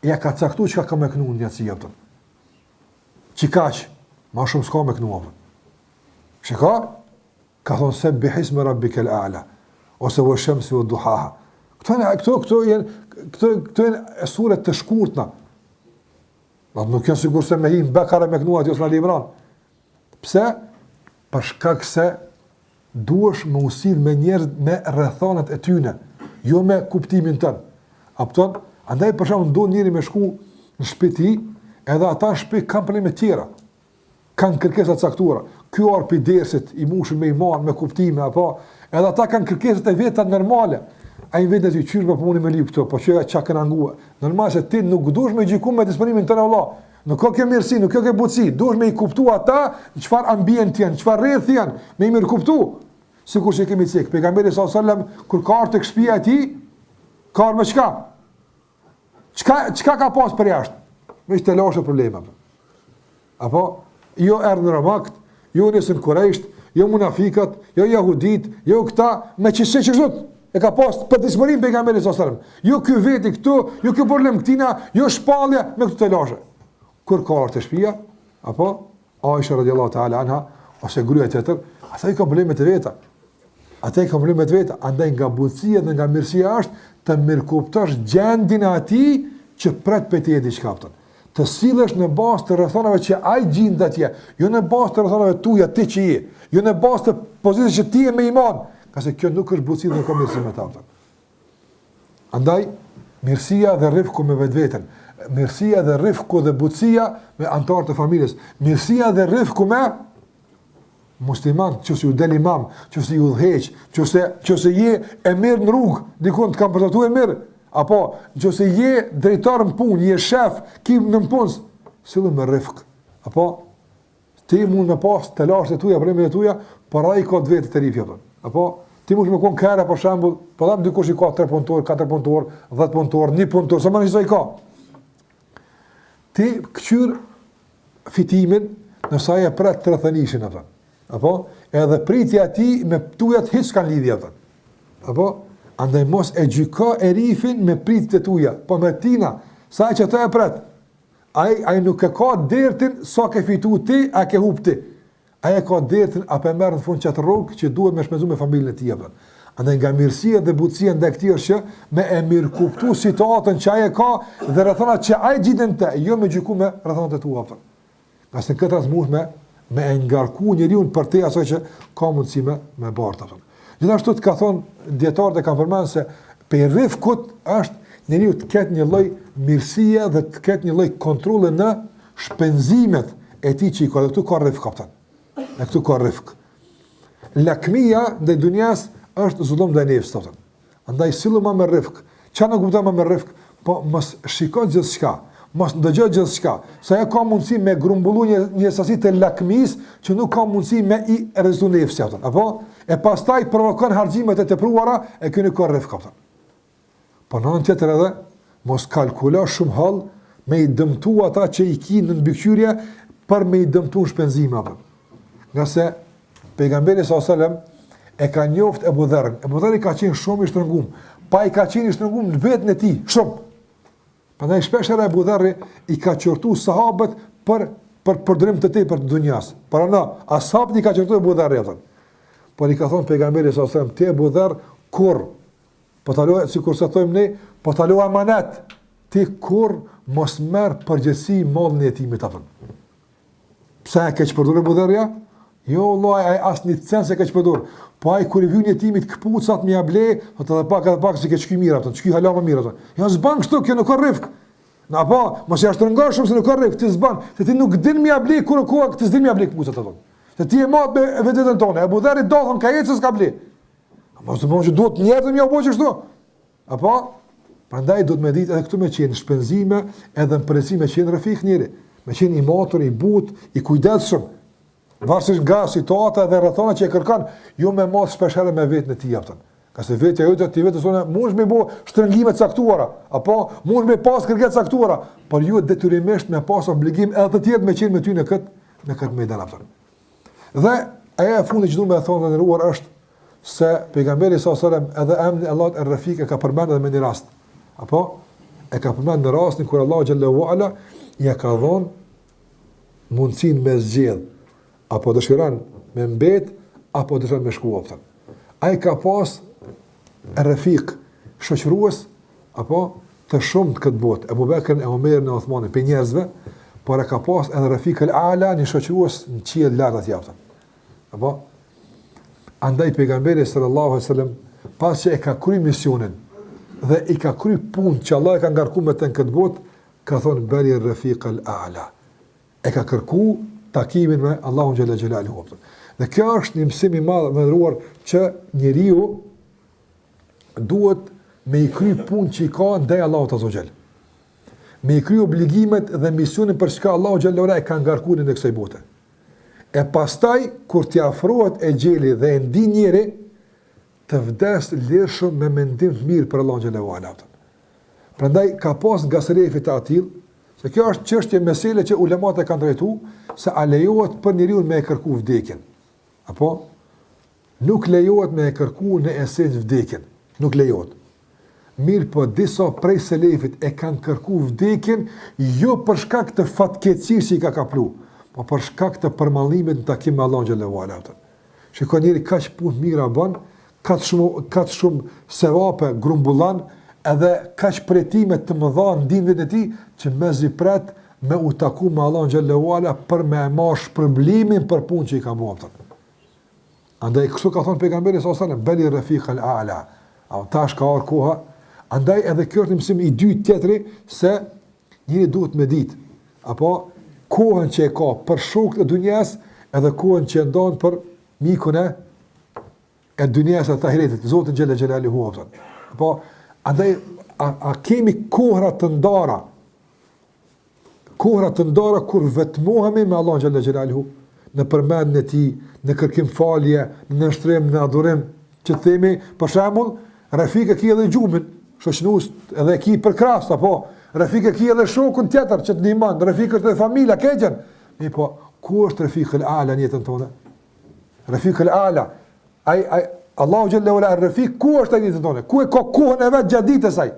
Ja ka caktu që ka me kënu në njëtësi jepëtën. Qikaq, ma shumë s'ka me kënu apën. Shika, ka thonë se bihisme rabbike l'a'la, ose vë shemsi vë duhaha. Këto jenë suret të shkurtna. Nuk jenë sigur se me hi në Bekara me kënu atë josë në Ali Imran. Pse? Përshkak se duesh me usil me njerëz me rrethanat e tyne, jo me kuptimin tënë. Apëton, andaj përshamë do njëri me shku në shpiti, edhe ata në shpiti kanë probleme tjera. Kanë kërkesat caktuara. Ky arë për dersit, i mushën me iman, me kuptime, apo, edhe ata kanë kërkesat e veta normale. A i vetë të qyrë me puni me lip këto, po që qa kënë angua. Normal se ti nuk dush me gjiku me disponimin të në Allah. Nuk ka kjo mirësi, nuk ka kjo butësi. Dush me i kuptu ata në qëfar ambient janë, qëfar rreth janë, me i mirë kuptu. Sikur që kemi cekë. Pejgamberi s.a.s. kur ka arë të këshpia ti, ka arë me qka? Qka ka pas për jashtë? Me që të lashe probleme. Apo? Jo erë në Ramakt, jo nësën Kurejsht, jo munafikat, jo jahudit, jo këta, me qëse që shtot, e ka pas për disëmërim pejgamberi s.a.s. Jo kjo veti këtu, jo kjo problem këtina, jo shpallja, me këtu të lashe. Kur ka arë të shpia, apo, Aisha radiallahu ta'ala anha, ose gruja të tërë, ata i ka problemet e veta. Andaj nga butësia dhe nga mirësia është të mirëkuptosh gjendin e ati që pret për ti e diçka pëtën. Të sillesh në bazë të rrethonave që ai gjend atje, jo në bazë të rrethonave tuaja ti që je, jo në bazë të pozitës që ti je me iman, ka se kjo nuk është butësi dhe nuk ka mirësi me ta. Andaj, mirësia dhe rifku me vetveten, mirësia dhe rifku dhe butësia me antarët e familjes, mirësia dhe rifku me musliman, që si u del imam, që si u dheq, që si je e mirë në rrugë, dikun të kam përtatu e mirë, apo, që se je drejtar në punë, je shef, kim në punës, sillu me rifk, apo, ti mund me pas të lashtë e tuja, problemet e tuja, para i ka të vetë të rifja, apo, ti mund me konë kere, për shembull, po dam dikush i ka 3 punëtor, 4 punëtor, 10 punëtor, 1 punëtor, sa më në qësa i ka. Ti këqyr fitimin, nësa e pret të rëthënishin, apo, edhe pritja ti me tujat hiç kanë lidhja, apo, andaj mos e gjyka e rifin me pritit e tuja, po me tina, sa e që ta e pret, ai nuk e ka dertin sa ke fitu ti, a ke hup ti. Aja ka detën apo e merr në fund çat rrugë që duhet me shpenzu me familjen e tij apo. Andaj nga mirësia dhe butësia ndaj këtij është që me e mirë kuptu situatën që ai ka dhe rrethonat që ai gjiten te, jo me gjyku me rrethonat e tua apo. Qase këtë asmush me e ngarku njeriu për te asaj që ka mundësi me bart apo. Gjithashtu të ka thonë dietarët e kanë përmendur se pe rifkut është njeriu të ketë një lloj mirësie dhe të ketë një lloj kontrolli në shpenzimet e tij që i ka. Këtu ka rifk kapten. E këtu ka rifk. Lakmia ndaj dunjas është zullum ndaj nefsit. Andaj sillu më me rifk. Çfarë nuk kupton më me rifk? Po mos shikoj gjithçka, mos ndëgjoj gjithçka. Sa e ka mundësi me grumbullu një sasi të lakmis që nuk ka mundësi me i rrezu nefsit. Apo e pastaj provokon harximet e tepruara e këni ka rifk kapten. Po në anë tjetër edhe mos kalkulo shumë hall me i dëmtu ata që i kinë në mbikëqyrje për me i dëmtu shpenzime apo. Nga se pejgamberi s.a.s. e ka njoft Ebu Dherrin. Ebu Dherri ka qenë shumë i shtrëngum. Pa i ka qenë i shtrëngum në vetën e tij, shumë. Prandaj shpesh era Ebu Dherri i ka qortu sahabët për përdorim të tepërt të dunjas. Para na, ashabët i ka qortu Ebu Dherri atë. Por i ka thonë pejgamberi s.a.s. ti Ebu Dherr kur po talo sikur sa thojmë ne, po talo amanet. Ti kur mos merr përgjegjësi mallin e jetimit atë. Pse e keq përdorur Ebu Dherria? Jo, Allah, ai asnjë cen se keq përdor. Po ai kur i vjen jetimit kpucat me able, ato edhe pak se ke çky mirë ato, çky hala më mirë ato. Jo s'ban kështu, kjo nuk ka rrifk. Na po, mos ja shtrëngosh shumë se nuk ka rrifk, ti s'ban, se ti nuk din me able kur ti s'din me able kpucat ato. Se ti e mat me vetën tonë, Ebu Dherri dothon ka ecës ka ble. Mos të bëj duhet njerëz më apo kështu. Apo prandaj duhet me ditë edhe këtu me qenë shpenzime, edhe mpresime që në rrefik njëri, me qenë i motor, i but, i kujdesshëm. Varësisht nga situata dhe rrethona që e kërkon, jo me mos shpeshherë me vetën e tij aftën. Ka se vetja jote ti vetë sonë mund me bë shtrëngime të caktuara, apo mund me pas kërkesa të caktuara, por ju detyrimisht me pas obligim edhe të tjerë me qenë me ty në këtë mejdan aftën. Dhe ajo e fundit që duhet të thonë ndëruar është se pejgamberi sallallahu alajhi wasallam edhe emri Allahut ar-Rafiq e ka përmendur me një rast. Apo e ka përmendur në rastin kur Allahu xhallahu ala ja ka dhënë mundësinë me zgjedh apo dëshiron me mbet apo dëshiron me shku optën. Ai ka pas Rafiq shoqërues apo të shumë të këtë botë, Abu Bekrin, Omerin e Uthmanin, për njerëzve, por e ka pas edhe Rafiq al-Ala, një shoqërues në qiell lart atij optën. Apo andaj pejgamberi sallallahu alaihi wasallam pas që e ka kryer misionin dhe i ka kryer punë që Allah e ka ngarkuar me të në këtë botë, ka thonë bali Rafiq al-Ala. E ka kërkuar takimin me Allahun xhalla xhelaluhu. Dhe kjo është një mësim i madh më ndëruar që njeriu duhet me i kry punë që i ka ndaj Allahut azza xhel. Me i kry obligimet dhe misionin për çka Allahu xhalla e ka ngarkuar në kësaj bote. E pastaj kur t'i afrohet e gjeli dhe e ndin njëri të vdes lirshëm me mendim të mirë për Allahun xhalla. Prandaj ka pas nga selefit të atill. Se kjo është çështje mesele që ulemat e kanë drejtuar se a lejohet për njeriu me e kërku vdekjen. Apo nuk lejohet me e kërku në esencë vdekjen. Nuk lejohet. Mirë po disa prej selefit e kanë kërku vdekjen jo për shkak të fatkeqësisë që i ka kaplu, po për shkak të përmallimit në takim me Allahun xhallahu ala. Shikoj njëri kaq punë mira bën, kaq shumë sevape grumbullon, edhe kaq pretime të mëdha ndinjve të tij që mezi pret me u taku me Allahun xhallahu ala për me marrë shpërblimin për punën që i ka bërë. Andaj kështu ka thonë pejgamberi sallallahu alajhi wasallam bali rafiq al-a'la. Au tash ka ardhur koha. Andaj edhe kjo është mësim i dytë tjetri se njëri duhet me ditë apo kohën që e ka për shokët e dunjas edhe kohën që e ndon për mikun e dunjas e tahiretit, Zotin xhalla xhelaluhu. Apo andaj a kemi kohra të ndara kur vetmohemi me Allahun xhalla xhelaluhu në përmendjen e tij, në kërkim falje, në nështrim, në adhurim, që themi për shembull Rafik e ki edhe gjumin, shoqënues edhe ki për krahas, apo Rafik e ki edhe shokun tjetër që të ndihmon, Rafik është edhe familja, keqen. Mi po, ku është Rafik al-Ala në jetën tonë? Rafik al-Ala, ai Allahu xhallahu ala Rafik ku është në jetën tonë? Ku e ka kohën e vet gjatë ditës ai?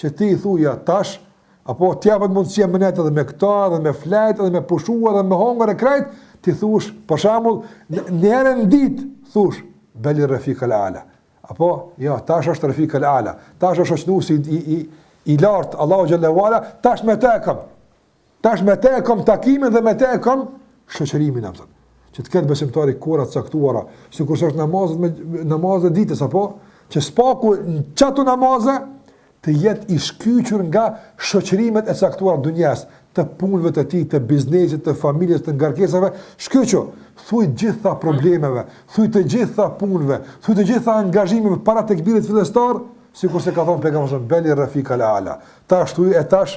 Që ti i thuja tash, apo ti japet mundësia më net edhe me këta, edhe me flet, edhe me pushua, edhe me hongër e krejt, ti thush, për shembull, në herën ditë thush beli Rafiq al-Ala. Apo, jo, tash është Rafiq al-Ala. Tash është shoqënuesi i lartë, Allahu xhallahu ala, tash me të kam. Tash me të kam takimin dhe me të kam shoqërimin apo. Që të ketë besimtari kora të caktuara, sikur është namazet e ditës apo që spaku në çato namazë të jetë i shkyqur nga shoqërimet e caktuara të dunjas, të punëve të tij, të biznesit, të familjes, të ngarkesave, shkyqu, thuj gjitha problemeve, thuj të gjitha punëve, thuj të gjitha angazhimeve para tekbirit fillestar, sikur se ka thënë pejgamberi beli Rafiq al-Ala. Tash thuj e tash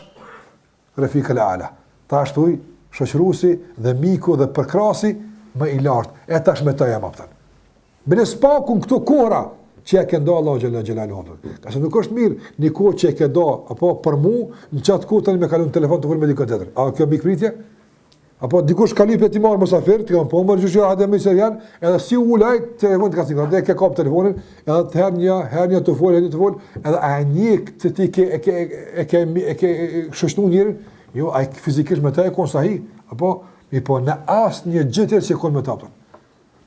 Rafiq al-Ala. Tash thuj shoqëruesi dhe miku dhe përkrasi më i lartë. E tash me të jam apëtan. Bile spakun këto kohra që e ke nda Allah Gjellaluhu. Ka se nuk është mirë një kohë që e ke nda, apo për mu, në qatë kohë të një me kalu në telefon të vëllë me dikën tjetër. A kjo mikpritje? Apo dikush kalip e ti marë mësafir, të kam po mërë gjyshja, hadhe me sërjan, edhe si u laj, telefon të ka sinkrat, dhe ke kap telefonin, edhe të her një të folë, edhe a një të ti e ke shështu njërin, jo, a fizikisht me ta e konë sahi, apo, mi po në asë një gjithër që konë me ta pëtën.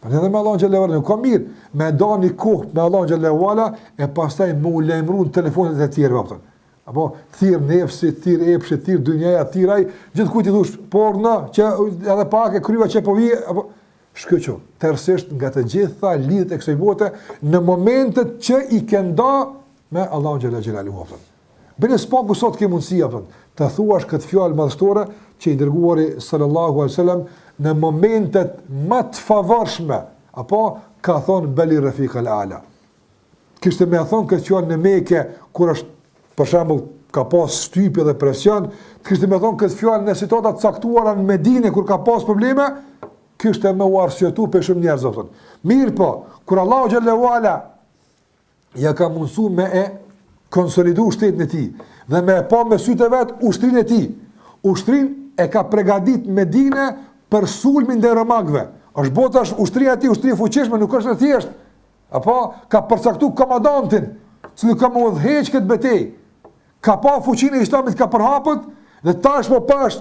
Për edhe me Allah në Gjellewala, nuk ka mirë, me da një kohë me Allah në Gjellewala, e pastaj mu lemru në telefonet e tjerë pëtën. Apo, thirë nefsi, thirë epshi, thirë dynjaja, thirë aj, gjithë kujti dhush, por në, që edhe pak e kryva që po vije, apo, shkëqo, tërësisht nga të gjitha lidhët e kësoj bote, në momentet që i kenda me Allah në Gjellewala. Bile s'paku sot ke mundësia, të thuash këtë fjallë madhështore, që i dërguari sallallahu alaihi wasallam në momentet më të favorshme, apo ka thonë beli Rafiq al-Ala. Kishte më thonë këtë fjallë në Mekë, kur është për shembull ka pas shtypje dhe presion, kishte më thonë këtë fjallë në situata të caktuara në Medinë kur ka pas probleme, kishte më u arsyetu për shumë njerëz apo. Mirë po, kur Allahu xhallahu ala ja ka mundsuar me e konsolidu shtetin e tij dhe me pa me sytë vet ushtrinë e tij. Ushtrinë e ka përgatit Medine për sulmin dhe romakëve. Është bota është ushtria e tij, ushtri fuqishme, nuk është e thjeshtë. Apo ka përcaktuar komandantin, cili ka më udhëheq këtë betejë. Ka pa fuqinë e Islamit ka përhapur dhe tashmë pas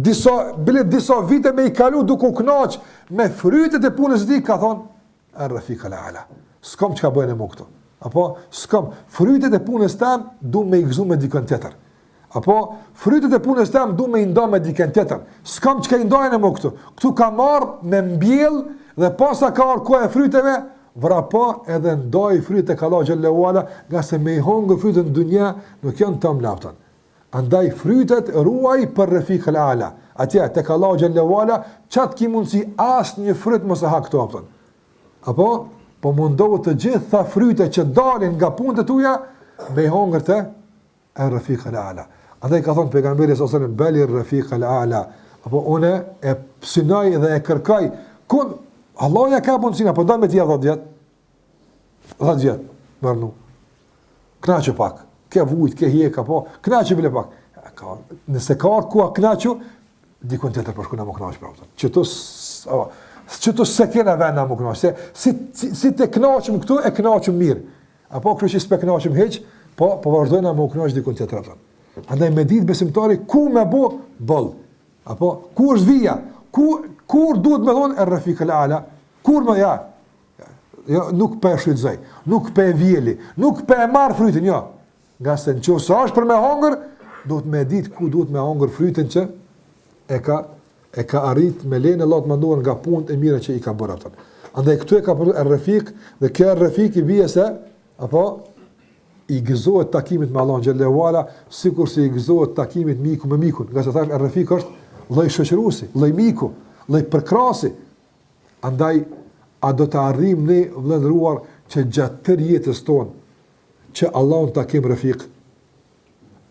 disa vite me i kalu duke u kënaq me frytet e punës së tij, ka thonë Rafiq al-Ala. S'kam çka bëjnë më këtu. Apo s'kam frytet e punës tam du me i gëzu me dikën tjetër. Apo frytet e punës tam du me i nda me dikën tjetër. S'kam çka i ndajnë më këtu. Këtu ka marrë me mbjell dhe pasa ka arë kohë e fryteve, vrapo edhe ndaj frytet e ka Allah xhallahu ala, nga se me i hongë frytet në dunja nuk janë tam laptan. Andaj frytet ruaj për Rafiq al-Ala. Atje tek Allah xhallahu ala çat ki mundsi as një fryt mos e ha këtu apëton. Apo po mundohu të gjitha fryte që dalin nga punët e tuja me i hongër të Rafiq al-Ala. Andaj ka thonë pejgamberi sallallahu alaihi wasallam beli Rafiq al-Ala. Apo une e synoj dhe e kërkaj. Kun Allah ja ka mundsinë, apo do me t'ia 10 vjet. 10 vjet, mërnu. Knaqë pak. Ke vujt, ke hjek, apo knaqë bile pak. Nëse ka ku knaqë, dikun tjetër për shku në më knaqë pra. Qëto se kena vena më knaqë. Si te knaqëm këtu, e knaqëm mirë. Apo kërë që s'pe knaqëm heq, po vazhdojna më knaqë dikun tjetër pra. Andaj me ditë besimtari, ku me bo, bëll. Apo, ku është vija? Kur duhet me thonë, Rafiq al-Ala? Kur me, ja, nuk pe shrytzoj, nuk pe vjeli, nuk pe marë frytin, jo. Nga se në qësë është për me hongër, duhet me ditë ku duhet me hongër frytin që e ka arrit me lene Allah të manduar nga punët e mire që i ka bërë aftën. Andaj këtu e ka përdu Rafiq, dhe kjo Rafiq i bje se, apo, i gëzohet takimit me Allah xhallahu ala, sikur se i gëzohet takimit miku me mikun. Nga se thash Rafiq është lloj shoqëruesi, lloj miku, lloj përkrasi. Andaj a do të arrijmë ne vëllezëruar që gjatë tërë jetës tonë që Allahun ta kem Rafiq?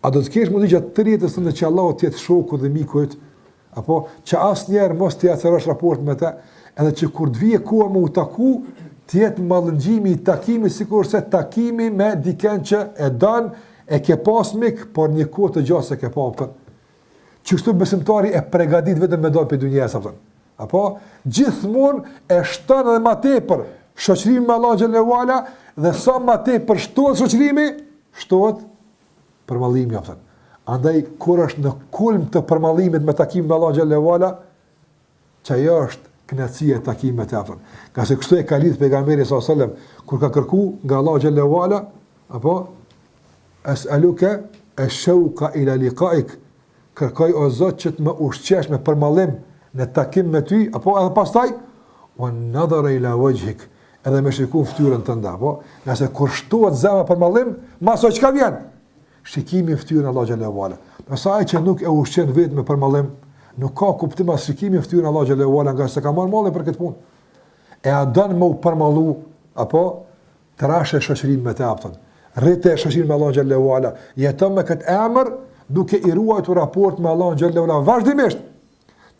A do të kesh mundi gjatë tërë jetës tonë që Allahu të jetë shoku dhe miku yt? Apo që asnjëherë mos të acërosh raport me të, edhe që kur të vijë koha më u taku, të jetë mallëngjimi i takimit sikur se takimi me dikën që e don, e ke pas mik, por një kohë të gjatë se ke pa atë. Që kështu besimtari e përgatit vetëm me dal për dunjes apo. Apo gjithmonë e shton edhe më tepër shoqërimin me Allah xhallahu ala dhe sa më tepër shtohet shoqërimi, shtohet përmallimi apo. Andaj kur është në kulm të përmallimit me takimin me Allah xhallahu ala, që ajo është kënaqësia e takimit të afër. Ka se kështu e ka lidh pejgamberi sallallahu alajhi wasallam kur ka kërku nga Allahu xhallahu ala, apo es'aluka ash-shawqa ila liqa'ik, kërkoj o Zot që të më ushqesh me përmallim në takim me ty, apo edhe pastaj wa nadhara ila wajhik, edhe me shikun fytyrën tënde, apo nëse kur shtohet zemra për mallim, maso çka vjen? Shikimi në fytyrën Allahu xhallahu ala. Pastaj që nuk e ushqen vetëm me përmallim, nuk ka kuptim as shikimi në fytyrën Allahu xhallahu ala, nga se ka marrë malli për këtë punë. E a don më u përmallu, apo trashë shoqërinë me të aptën. Rritë shoqërinë me Allahu xhallahu ala, jeton me këtë emër duke i ruajtur raport me Allahu xhallahu ala vazhdimisht,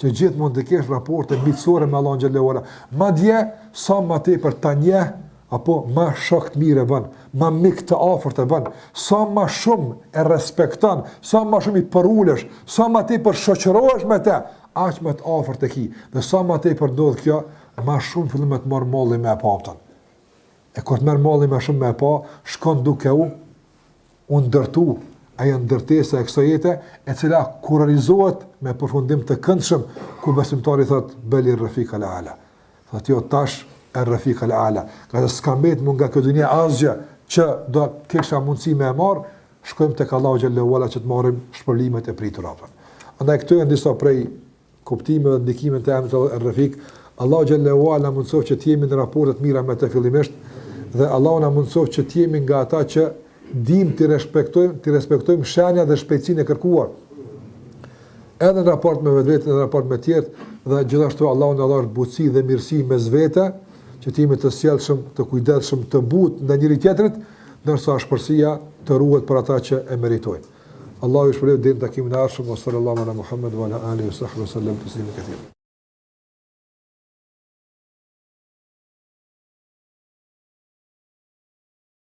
që gjithmonë të kesh raporte miqësore me Allahun xhallahu ala. Madje sa më tepër ta njeh, apo më shok të mirë bën, më mik të afërt e bën, sa më shumë e respekton, sa më shumë i përulesh, sa më tepër shoqërohesh me të, aq më të afërt e ki. Dhe sa më tepër ndodh kjo, më shumë fillon të marr malli me papën. E kur të merr malli më shumë me pa, shkon duke u ndërtu ajo ndërtesa e kësaj jete, e cila kurorizohet me përfundim të këndshëm, ku besimtari thot beli rafiq al-ala. Thot jo tash ar-rafiq al-ala. Ka s'ka mbet më nga kjo dunia asgjë që do kisha mundësi me e marr, shkojmë tek Allahu xhallahu ala që të marrim shpërblimet e pritura. Andaj këto janë disa prej kuptimeve dhe ndikimeve të emrit ar-rafiq. Allahu xhallahu ala mundsof që të jemi në raporte të mira me të fillimisht, dhe Allahu na mundsof që të jemi nga ata që dim të respektojmë shenja dhe shpejtësinë e kërkuar. Edhe në raport me vetveten, edhe në raport me tjerë, dhe gjithashtu Allahu na dhon butësi dhe mirësi mes vete, që të jemi të sjellshëm, të kujdesshëm, të butë ndaj njëri tjetrit, ndërsa shpërësia të ruhet për ata që e meritojnë. Allahu ju shpëlbej deri në takimin e ardhshëm. Sallallahu ala Muhammed wa ala alihi wa sahbihi sallam taslimen katira.